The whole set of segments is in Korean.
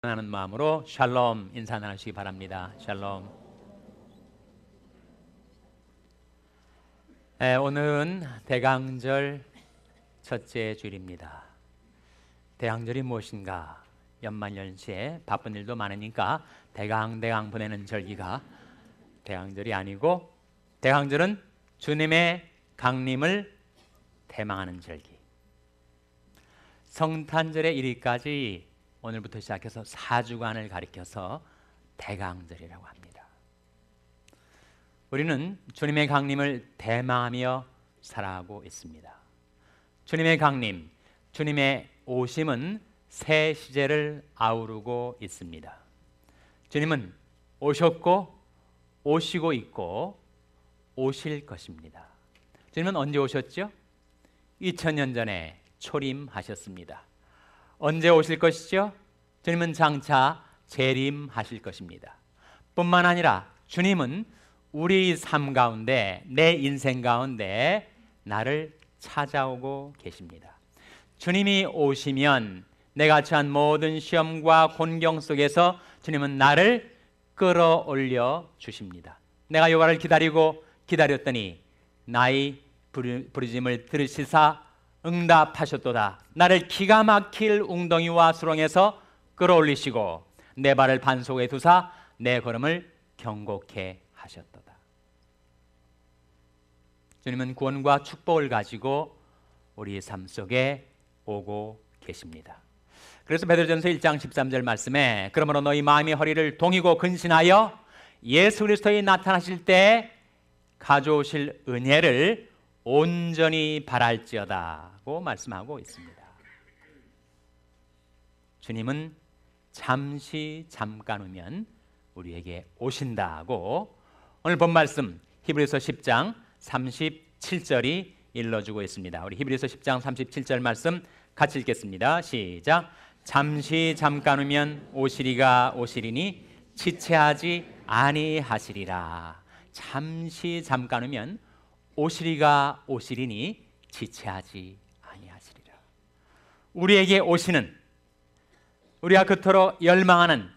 하는 마음으로 샬롬 인사 나누시기 바랍니다. 샬롬. 오늘은 대강절 첫째 주일입니다. 대강절이 무엇인가? 연말연시에 바쁜 일도 많으니까 대강 보내는 절기가 대강절이 아니고, 대강절은 주님의 강림을 대망하는 절기. 성탄절의 일일까지 오늘부터 시작해서 4주간을 가리켜서 대강절이라고 합니다. 우리는 주님의 강림을 대망하며 살아가고 있습니다. 주님의 강림, 주님의 오심은 새 시제를 아우르고 있습니다. 주님은 오셨고 오시고 있고 오실 것입니다. 주님은 언제 오셨죠? 2000년 전에 초림하셨습니다. 언제 오실 것이죠? 주님은 장차 재림하실 것입니다. 뿐만 아니라 주님은 우리 삶 가운데, 내 인생 가운데 나를 찾아오고 계십니다. 주님이 오시면 내가 처한 모든 시험과 곤경 속에서 주님은 나를 끌어올려 주십니다. 내가 여호와를 기다렸더니 나의 부르짖음을 들으시사 응답하셨도다. 나를 기가 막힐 웅덩이와 수렁에서 끌어올리시고 내 발을 반 속에 두사 내 걸음을 경고케 하셨도다. 주님은 구원과 축복을 가지고 우리 삶 속에 오고 계십니다. 그래서 베드로전서 1장 13절 말씀에 그러므로 너희 마음의 허리를 동이고 근신하여 예수 그리스도의 나타나실 때 가져오실 은혜를 온전히 바랄지어다고 말씀하고 있습니다. 주님은 잠깐 후면 우리에게 오신다고 오늘 본 말씀 히브리서 10장 37절이 일러주고 있습니다. 우리 히브리서 10장 37절 말씀 같이 읽겠습니다. 시작. 잠깐 후면 오시리가 오시리니 지체하지 아니하시리라. 잠깐 후면 오시리가 오시리니 지체하지 아니하시리라. 우리에게 오시는, 우리가 그토록 열망하는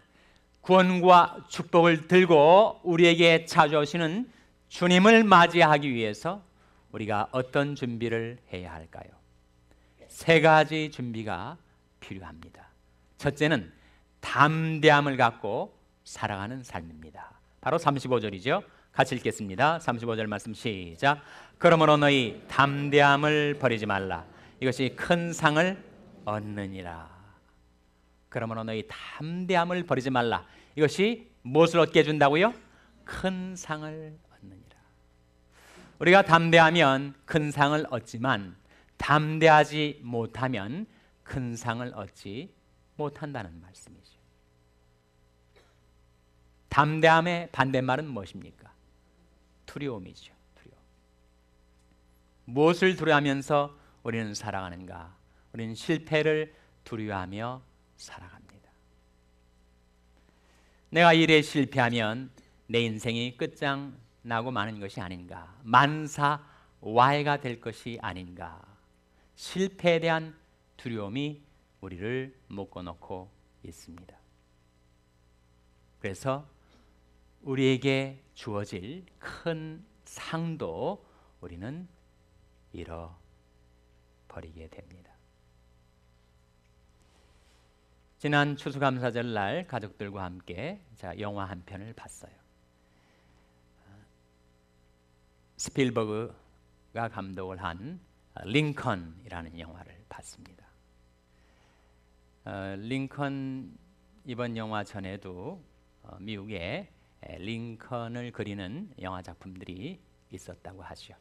구원과 축복을 들고 우리에게 찾아오시는 주님을 맞이하기 위해서 우리가 어떤 준비를 해야 할까요? 세 가지 준비가 필요합니다. 첫째는 담대함을 갖고 살아가는 삶입니다. 바로 35절이죠. 같이 읽겠습니다. 35절 말씀 시작. 그러므로 너희 담대함을 버리지 말라. 이것이 큰 상을 얻느니라. 그러므로 너희 담대함을 버리지 말라. 이것이 무엇을 얻게 해준다고요? 큰 상을 얻느니라. 우리가 담대하면 큰 상을 얻지만 담대하지 못하면 큰 상을 얻지 못한다는 말씀이죠. 담대함의 반대말은 무엇입니까? 두려움이죠. 두려움. 무엇을 두려워하면서 우리는 살아가는가? 우리는 실패를 두려워하며 살아갑니다. 내가 일에 실패하면 내 인생이 끝장나고 마는 것이 아닌가? 만사와해가 될 것이 아닌가? 실패에 대한 두려움이 우리를 묶어놓고 있습니다. 그래서 우리에게 주어질 큰 상도 우리는 잃어버리게 됩니다. 지난 추수감사절 날 가족들과 함께 영화 한 편을 봤어요. 스필버그가 감독을 한 링컨이라는 영화를 봤습니다. 링컨 이번 영화 전에도 미국에 링컨을 그리는 영화 작품들이 있었다고 하죠.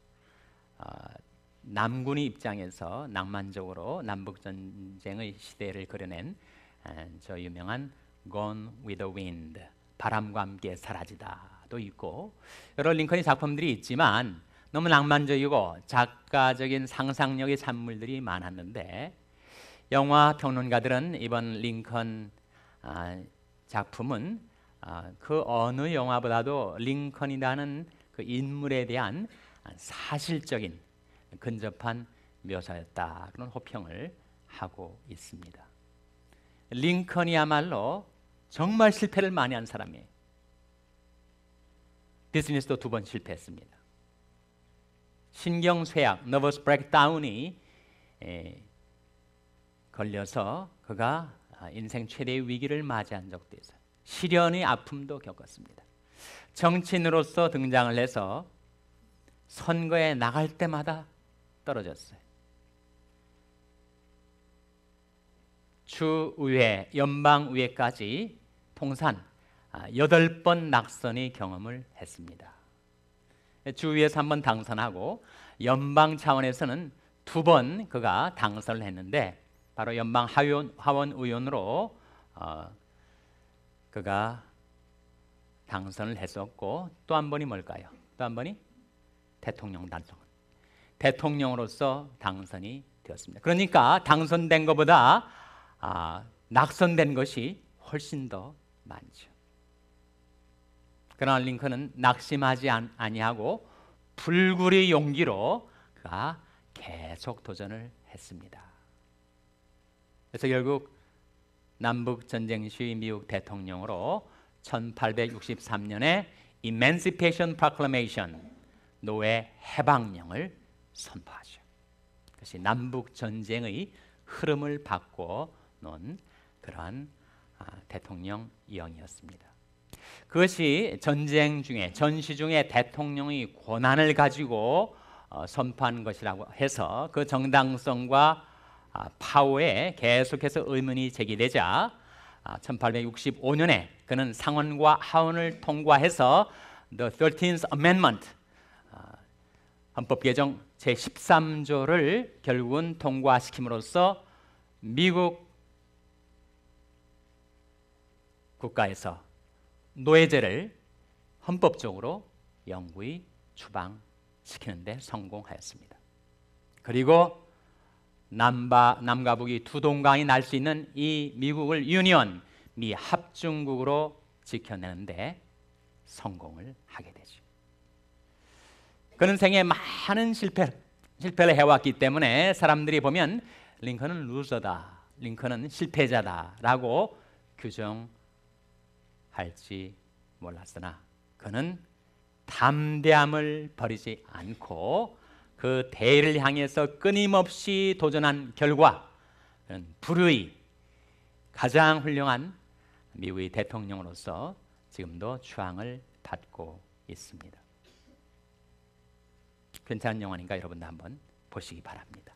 남군의 입장에서 낭만적으로 남북전쟁의 시대를 그려낸 저 유명한 Gone with the Wind, 바람과 함께 사라지다도 있고 여러 링컨의 작품들이 있지만 너무 낭만적이고 작가적인 상상력의 산물들이 많았는데 영화 평론가들은 이번 링컨 작품은 그 어느 영화보다도 링컨이라는 그 인물에 대한 사실적인 근접한 묘사였다, 그런 호평을 하고 있습니다. 링컨이야말로 정말 실패를 많이 한 사람이에요. 비즈니스도 2번 실패했습니다. 신경쇠약, nervous breakdown이 걸려서 그가 인생 최대의 위기를 맞이한 적도 있어요. 시련의 아픔도 겪었습니다. 정치인으로서 등장을 해서 선거에 나갈 때마다 떨어졌어요. 주의회, 연방의회까지 통산 8번 낙선의 경험을 했습니다. 주의회에서 1번 당선하고 연방 차원에서는 2번 그가 당선을 했는데 바로 연방 하원 의원으로 그가 당선을 했었고 또 한 번이 뭘까요? 또 한 번이 대통령 당선. 대통령으로서 당선이 되었습니다. 그러니까 당선된 것보다 낙선된 것이 훨씬 더 많죠. 그러나 링컨은 낙심하지 아니하고 불굴의 용기로 그가 계속 도전을 했습니다. 그래서 결국 남북 전쟁 시의 미국 대통령으로 1863년에 Emancipation Proclamation, 노예 해방령을 선포하죠. 그것이 남북 전쟁의 흐름을 바꿔 놓은 그러한 대통령령이었습니다. 그것이 전쟁 중에, 전시 중에 대통령의 권한을 가지고 선포한 것이라고 해서 그 정당성과 파워에 계속해서 의문이 제기되자 1865년에 그는 상원과 하원을 통과해서 The 13th Amendment, 헌법 개정 제13조를 결국은 통과시킴으로써 미국 국가에서 노예제를 헌법적으로 영구히 추방시키는 데 성공하였습니다. 그리고 남과 북이 두 동강이 날 수 있는 이 미국을 유니언, 미 합중국으로 지켜내는데 성공을 하게 되죠. 그는 생에 많은 실패를 해왔기 때문에 사람들이 보면 링컨은 루저다, 링컨은 실패자다라고 규정할지 몰랐으나 그는 담대함을 버리지 않고 그 대의를 향해서 끊임없이 도전한 결과 그는 불의 가장 훌륭한 미국의 대통령으로서 지금도 추앙을 받고 있습니다. 괜찮은 영화니까 여러분도 한번 보시기 바랍니다.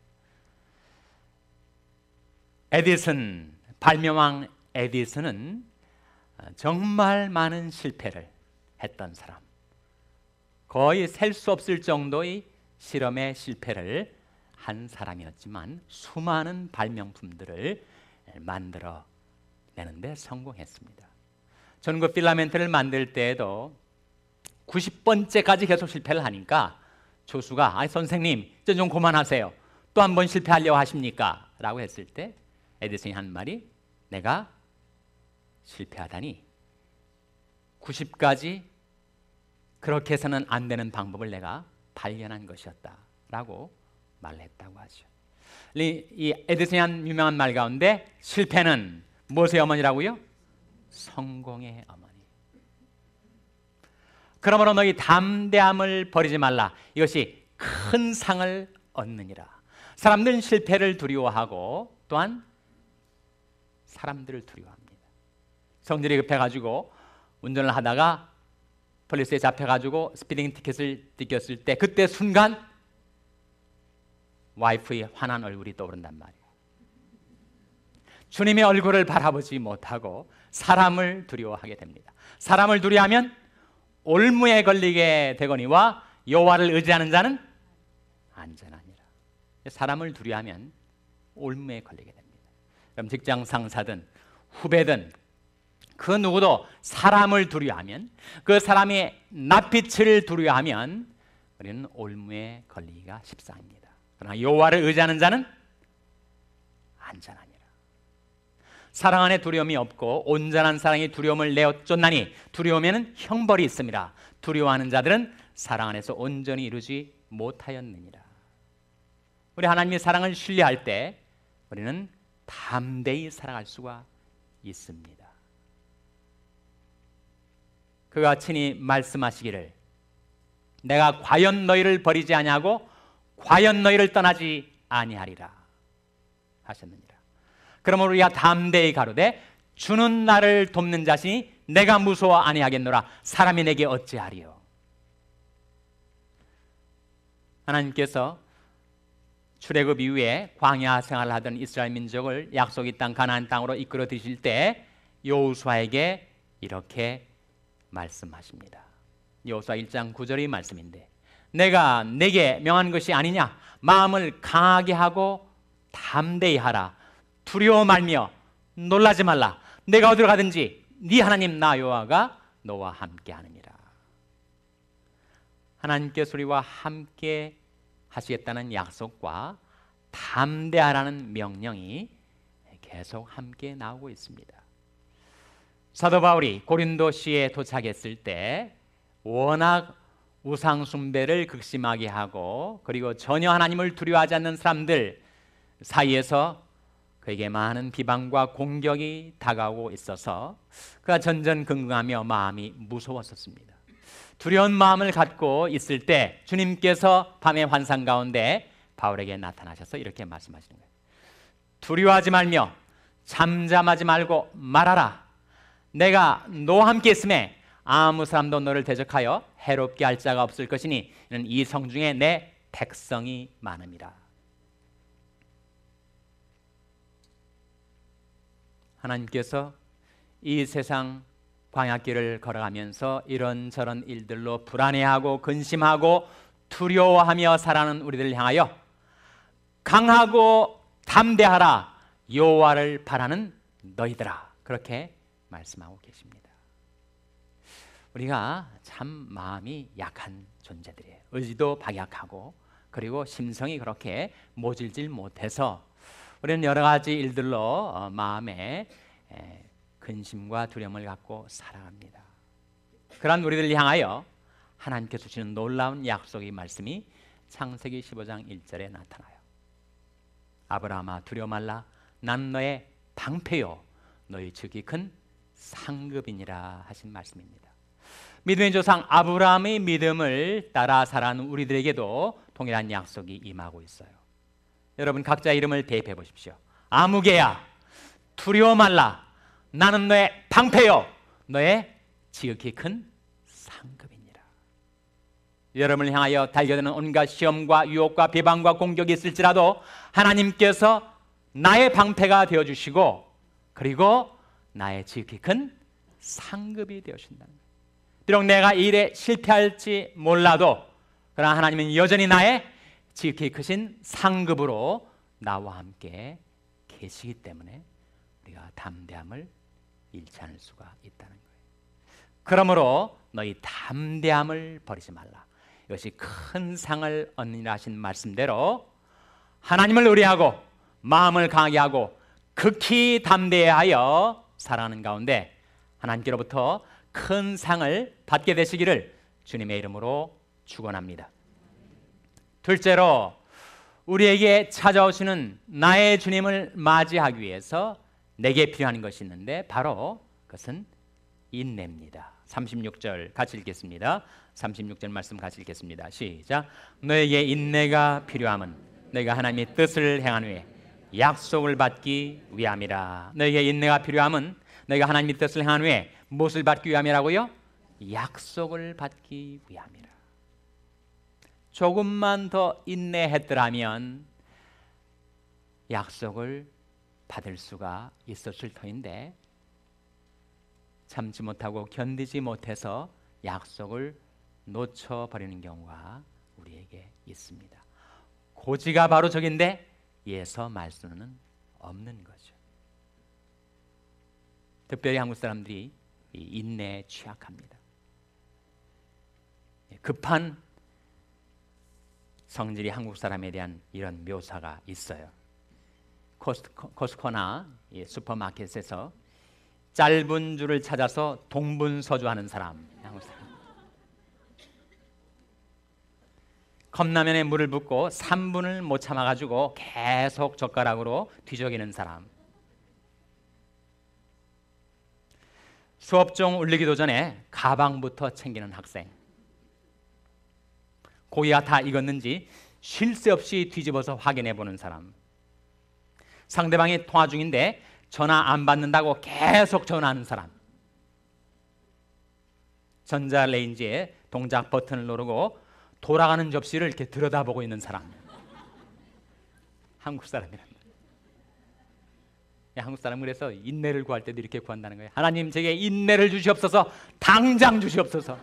에디슨, 발명왕 에디슨은 정말 많은 실패를 했던 사람, 거의 셀 수 없을 정도의 실험에 실패를 한 사람이었지만 수많은 발명품들을 만들어 내는데 성공했습니다. 전구 필라멘트를 만들 때에도 90번째까지 계속 실패를 하니까 조수가 선생님 이제 좀 그만하세요. 또 한 번 실패하려고 하십니까? 라고 했을 때 에디슨이 한 말이 내가 실패하다니 90까지 그렇게 해서는 안 되는 방법을 내가 발견한 것이었다 라고 말했다고 하죠. 이 에디슨이 한 유명한 말 가운데 실패는 무엇의 어머니라고요? 성공의 어머니. 그러므로 너희 담대함을 버리지 말라. 이것이 큰 상을 얻느니라. 사람들은 실패를 두려워하고 또한 사람들을 두려워합니다. 성질이 급해가지고 운전을 하다가 폴리스에 잡혀가지고 스피딩 티켓을 뜯겼을 때 그때 순간 와이프의 환한 얼굴이 떠오른단 말이에요. 주님의 얼굴을 바라보지 못하고 사람을 두려워하게 됩니다. 사람을 두려워하면 올무에 걸리게 되거니와 여호와를 의지하는 자는 안전하니라. 사람을 두려워하면 올무에 걸리게 됩니다. 그럼 직장 상사든 후배든 그 누구도 사람을 두려워하면, 그 사람의 낯빛을 두려워하면 우리는 올무에 걸리기가 십상입니다. 그러나 여호와를 의지하는 자는 안전하니라. 사랑 안에 두려움이 없고 온전한 사랑이 두려움을 내어 쫓나니 두려움에는 형벌이 있습니다. 두려워하는 자들은 사랑 안에서 온전히 이루지 못하였느니라. 우리 하나님의 사랑을 신뢰할 때 우리는 담대히 살아갈 수가 있습니다. 그가 친히 말씀하시기를 내가 과연 너희를 버리지 아니하고 과연 너희를 떠나지 아니하리라 하셨느니라. 그러므로 우리가 담대히 가로되 주는 나를 돕는 자신이 내가 무서워 아니하겠노라. 사람이 내게 어찌하리요. 하나님께서 출애굽 이후에 광야 생활을 하던 이스라엘 민족을 약속의 땅 가나안 땅으로 이끌어 드실 때 여호수아에게 이렇게 말씀하십니다. 여호수아 1장 9절의 말씀인데 내가 내게 명한 것이 아니냐. 마음을 강하게 하고 담대히 하라. 두려워 말며 놀라지 말라. 내가 어디로 가든지 네 하나님 나 여호와가 너와 함께 하느니라. 하나님께서 우리와 함께 하시겠다는 약속과 담대하라는 명령이 계속 함께 나오고 있습니다. 사도 바울이 고린도시에 도착했을 때 워낙 우상 숭배를 극심하게 하고 그리고 전혀 하나님을 두려워하지 않는 사람들 사이에서 그에게 많은 비방과 공격이 다가오고 있어서 그가 전전긍긍하며 마음이 무서웠었습니다. 두려운 마음을 갖고 있을 때 주님께서 밤의 환상 가운데 바울에게 나타나셔서 이렇게 말씀하시는 거예요. 두려워하지 말며 잠잠하지 말고 말하라. 내가 너와 함께 있음에 아무 사람도 너를 대적하여 해롭게 할 자가 없을 것이니 이는 이 성중에 내 백성이 많음이라. 하나님께서 이 세상 광야길을 걸어가면서 이런저런 일들로 불안해하고 근심하고 두려워하며 살아가는 우리들을 향하여 강하고 담대하라. 여호와를 바라는 너희들아. 그렇게 말씀하고 계십니다. 우리가 참 마음이 약한 존재들이에요. 의지도 박약하고 그리고 심성이 그렇게 모질질 못해서 우리는 여러 가지 일들로 마음에 근심과 두려움을 갖고 살아갑니다. 그런 우리들을 향하여 하나님께서 주시는 놀라운 약속의 말씀이 창세기 15장 1절에 나타나요. 아브라함아 두려워 말라. 난 너의 방패요 너희 지극히 큰 상급이니라 하신 말씀입니다. 믿음의 조상 아브라함의 믿음을 따라 살아가는 우리들에게도 동일한 약속이 임하고 있어요. 여러분 각자 이름을 대입해 보십시오. 아무개야 두려워 말라. 나는 너의 방패요 너의 지극히 큰 상급이니라. 여러분을 향하여 달겨드는 온갖 시험과 유혹과 비방과 공격이 있을지라도 하나님께서 나의 방패가 되어주시고 그리고 나의 지극히 큰 상급이 되어주신다는 거예요. 비록 내가 이 일에 실패할지 몰라도 그러나 하나님은 여전히 나의 지극히 크신 상급으로 나와 함께 계시기 때문에 우리가 담대함을 잃지 않을 수가 있다는 거예요. 그러므로 너희 담대함을 버리지 말라. 이것이 큰 상을 얻느니라 하신 말씀대로 하나님을 의뢰하고 마음을 강하게 하고 극히 담대하여 살아가는 가운데 하나님께로부터 큰 상을 받게 되시기를 주님의 이름으로 축원합니다. 둘째로 우리에게 찾아오시는 나의 주님을 맞이하기 위해서 내게 필요한 것이 있는데 바로 그것은 인내입니다. 36절 같이 읽겠습니다. 36절 말씀 같이 읽겠습니다. 시작. 너에게 인내가 필요함은 너희가 하나님의 뜻을 행한 후에 약속을 받기 위함이라. 너에게 인내가 필요함은 너희가 하나님의 뜻을 행한 후에 무엇을 받기 위함이라고요? 약속을 받기 위함이라. 조금만 더 인내했더라면 약속을 받을 수가 있었을 터인데 참지 못하고 견디지 못해서 약속을 놓쳐버리는 경우가 우리에게 있습니다. 고지가 바로 저긴데 예서 말수는 없는 거죠. 특별히 한국 사람들이 이 인내에 취약합니다. 급한 성질이 한국 사람에 대한 이런 묘사가 있어요. 코스코나 슈퍼마켓에서 짧은 줄을 찾아서 동분서주하는 사람, 한국 사람. 컵라면에 물을 붓고 3분을 못 참아가지고 계속 젓가락으로 뒤적이는 사람. 수업종 울리기도 전에 가방부터 챙기는 학생, 고기가 다 익었는지 쉴 새 없이 뒤집어서 확인해 보는 사람, 상대방이 통화 중인데 전화 안 받는다고 계속 전화하는 사람, 전자레인지에 동작 버튼을 누르고 돌아가는 접시를 이렇게 들여다보고 있는 사람. 한국 사람이란 말이에요. 한국 사람은 그래서 인내를 구할 때도 이렇게 구한다는 거예요. 하나님, 제게 인내를 주시옵소서. 당장 주시옵소서.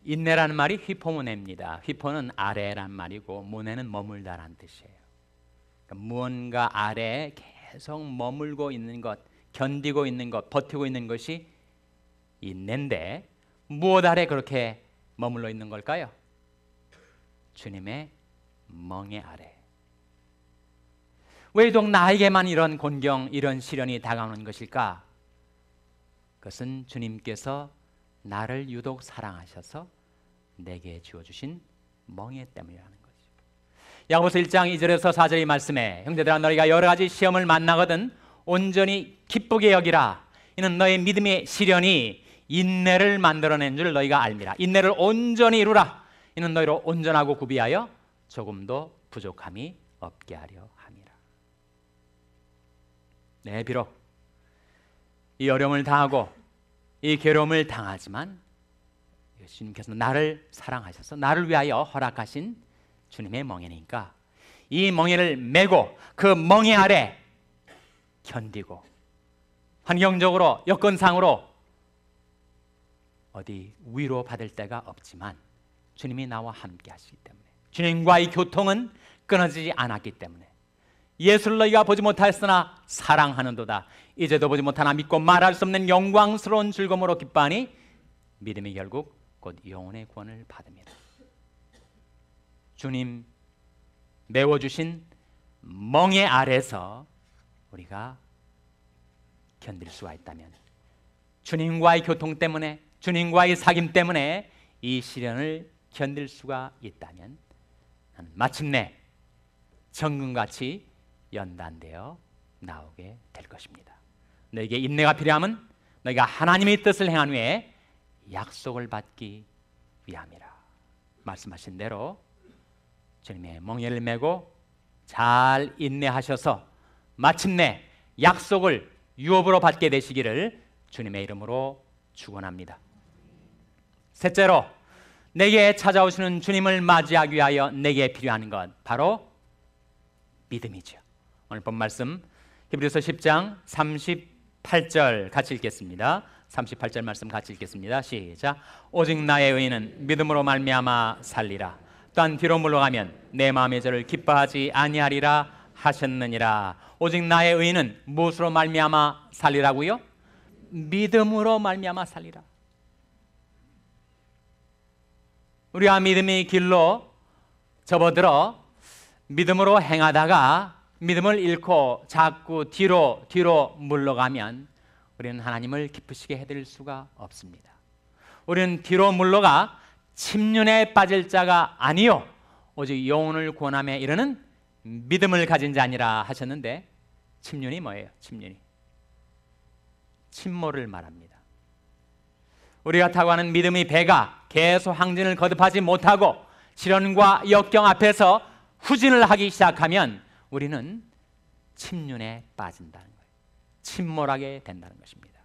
인내라는 말이 휘포모네입니다. 휘포는 아래란 말이고 모네는 머물다란 뜻이에요. 그러니까 무언가 아래에 계속 머물고 있는 것, 견디고 있는 것, 버티고 있는 것이 인내인데, 무엇 아래 그렇게 머물러 있는 걸까요? 주님의 멍에 아래. 왜 유독 나에게만 이런 곤경, 이런 시련이 다가오는 것일까? 그것은 주님께서 나를 유독 사랑하셔서 내게 주어주신 멍에 때문이라는 거죠. 야고보서 1장 2절에서 4절의 말씀에, 형제들아, 너희가 여러 가지 시험을 만나거든 온전히 기쁘게 여기라. 이는 너의 믿음의 시련이 인내를 만들어낸 줄 너희가 알미라. 인내를 온전히 이루라. 이는 너희로 온전하고 구비하여 조금도 부족함이 없게 하려 함이라. 네, 비록 이 어려움을 당하고 이 괴로움을 당하지만 주님께서 나를 사랑하셔서 나를 위하여 허락하신 주님의 멍에니까 이 멍에를 메고 그 멍에 아래 견디고, 환경적으로 여건상으로 어디 위로받을 데가 없지만 주님이 나와 함께 하시기 때문에, 주님과의 교통은 끊어지지 않았기 때문에, 예수를 너희가 보지 못하였으나 사랑하는도다, 이제도 보지 못하나 믿고 말할 수 없는 영광스러운 즐거움으로 기뻐하니 믿음이 결국 곧 영혼의 구원을 받습니다. 주님 메워주신 멍에 아래서 우리가 견딜 수가 있다면, 주님과의 교통 때문에, 주님과의 사귐 때문에 이 시련을 견딜 수가 있다면 나는 마침내 정금같이 연단되어 나오게 될 것입니다. 너에게 인내가 필요함은 너희가 하나님의 뜻을 행한 후에 약속을 받기 위함이라. 말씀하신 대로 주님의 멍에를 메고 잘 인내하셔서 마침내 약속을 유업으로 받게 되시기를 주님의 이름으로 축원합니다. 셋째로, 내게 찾아오시는 주님을 맞이하기 위하여 내게 필요한 것, 바로 믿음이죠. 오늘 본 말씀 히브리서 10장 38절 같이 읽겠습니다. 38절 말씀 같이 읽겠습니다. 시작. 오직 나의 의인은 믿음으로 말미암아 살리라. 또한 뒤로 물러가면 내 마음의 저를 기뻐하지 아니하리라 하셨느니라. 오직 나의 의인은 무엇으로 말미암아 살리라고요? 믿음으로 말미암아 살리라. 우리가 믿음의 길로 접어들어 믿음으로 행하다가 믿음을 잃고 자꾸 뒤로 물러가면 우리는 하나님을 기쁘시게 해드릴 수가 없습니다. 우리는 뒤로 물러가 침륜에 빠질 자가 아니요 오직 영혼을 구원함에 이르는 믿음을 가진 자니라 하셨는데, 침륜이 뭐예요? 침륜이 침몰을 말합니다. 우리가 타고 가는 믿음의 배가 계속 항진을 거듭하지 못하고 시련과 역경 앞에서 후진을 하기 시작하면 우리는 침륜에 빠진다는 거예요. 침몰하게 된다는 것입니다.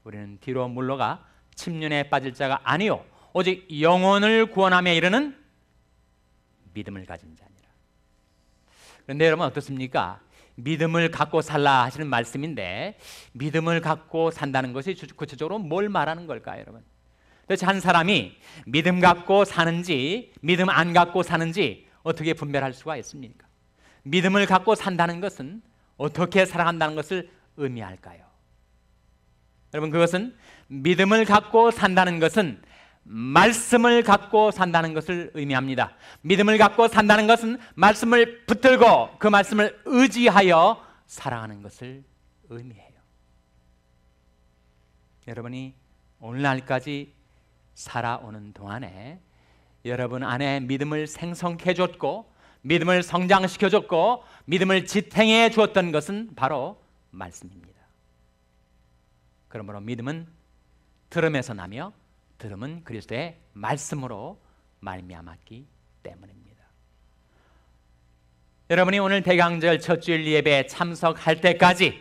우리는 뒤로 물러가 침륜에 빠질 자가 아니요 오직 영혼을 구원함에 이르는 믿음을 가진 자니라. 그런데 여러분 어떻습니까? 믿음을 갖고 살라 하시는 말씀인데, 믿음을 갖고 산다는 것이 구체적으로 뭘 말하는 걸까요, 여러분? 도대체 한 사람이 믿음 갖고 사는지 믿음 안 갖고 사는지 어떻게 분별할 수가 있습니까? 믿음을 갖고 산다는 것은 어떻게 살아간다는 것을 의미할까요? 여러분, 그것은 믿음을 갖고 산다는 것은 말씀을 갖고 산다는 것을 의미합니다. 믿음을 갖고 산다는 것은 말씀을 붙들고 그 말씀을 의지하여 살아가는 것을 의미해요. 여러분이 오늘날까지 살아오는 동안에 여러분 안에 믿음을 생성해 줬고 믿음을 성장시켜 줬고 믿음을 지탱해 주었던 것은 바로 말씀입니다. 그러므로 믿음은 들음에서 나며 들음은 그리스도의 말씀으로 말미암았기 때문입니다. 여러분이 오늘 대강절 첫 주일 예배에 참석할 때까지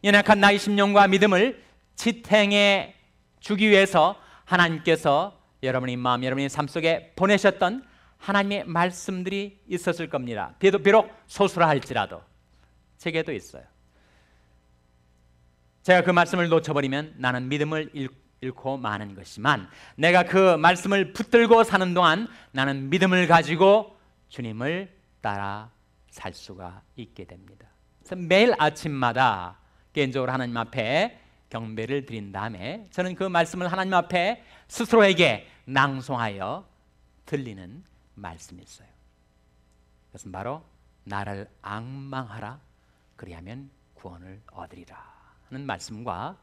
연약한 나의 심령과 믿음을 지탱해 주기 위해서 하나님께서 여러분의 마음, 여러분의 삶 속에 보내셨던 하나님의 말씀들이 있었을 겁니다. 비록 소수라 할지라도 제게도 있어요. 제가 그 말씀을 놓쳐버리면 나는 믿음을 잃고 마는 것이지만, 내가 그 말씀을 붙들고 사는 동안 나는 믿음을 가지고 주님을 따라 살 수가 있게 됩니다. 그래서 매일 아침마다 개인적으로 하나님 앞에 경배를 드린 다음에 저는 그 말씀을 하나님 앞에 스스로에게 낭송하여 들리는 말씀이 있어요. 그것은 바로 나를 앙망하라, 그리하면 구원을 얻으리라 하는 말씀과,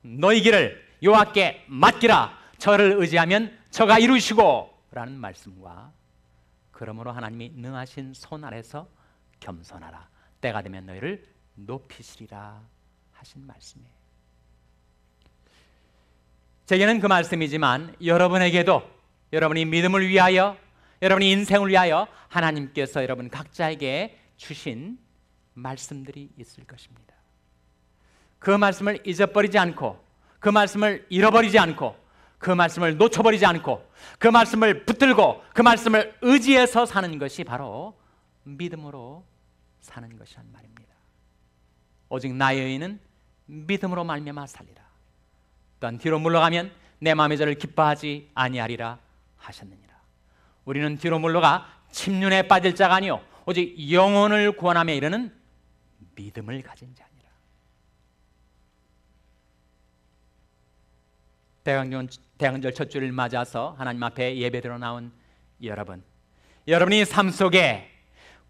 너희 길을 여호와께 맡기라, 저를 의지하면 저가 이루시고 라는 말씀과, 그러므로 하나님이 능하신 손 아래서 겸손하라, 때가 되면 너희를 높이시리라 하신 말씀이에요. 제게는 그 말씀이지만 여러분에게도 여러분이 믿음을 위하여, 여러분이 인생을 위하여 하나님께서 여러분 각자에게 주신 말씀들이 있을 것입니다. 그 말씀을 잊어버리지 않고, 그 말씀을 잃어버리지 않고, 그 말씀을 놓쳐버리지 않고, 그 말씀을 붙들고 그 말씀을 의지해서 사는 것이 바로 믿음으로 사는 것이란 말입니다. 오직 나의 의인은 믿음으로 말미암아 살리라. 또한 뒤로 물러가면 내 마음이 저를 기뻐하지 아니하리라 하셨느니라. 우리는 뒤로 물러가 침륜에 빠질 자가 아니요 오직 영혼을 구원함에 이르는 믿음을 가진 자니라. 대강절 첫 주를 맞아서 하나님 앞에 예배드려 나온 여러분, 여러분이 삶 속에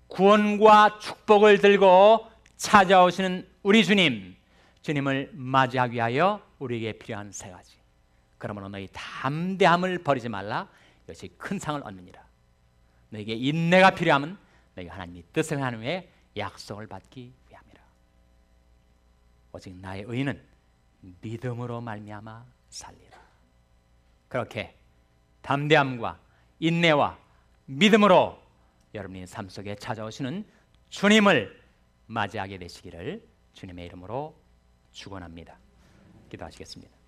구원과 축복을 들고 찾아오시는 우리 주님을 맞이하기 위하여 우리에게 필요한 세 가지. 그러므로 너희 담대함을 버리지 말라, 이것이 큰 상을 얻느니라. 너에게 인내가 필요함은 너희가 하나님의 뜻을 하는 후에 약속을 받기 위함이라. 오직 나의 의인은 믿음으로 말미암아 살리라. 그렇게 담대함과 인내와 믿음으로 여러분의 삶 속에 찾아오시는 주님을 맞이하게 되시기를 주님의 이름으로 축원합니다. 기도하시겠습니다.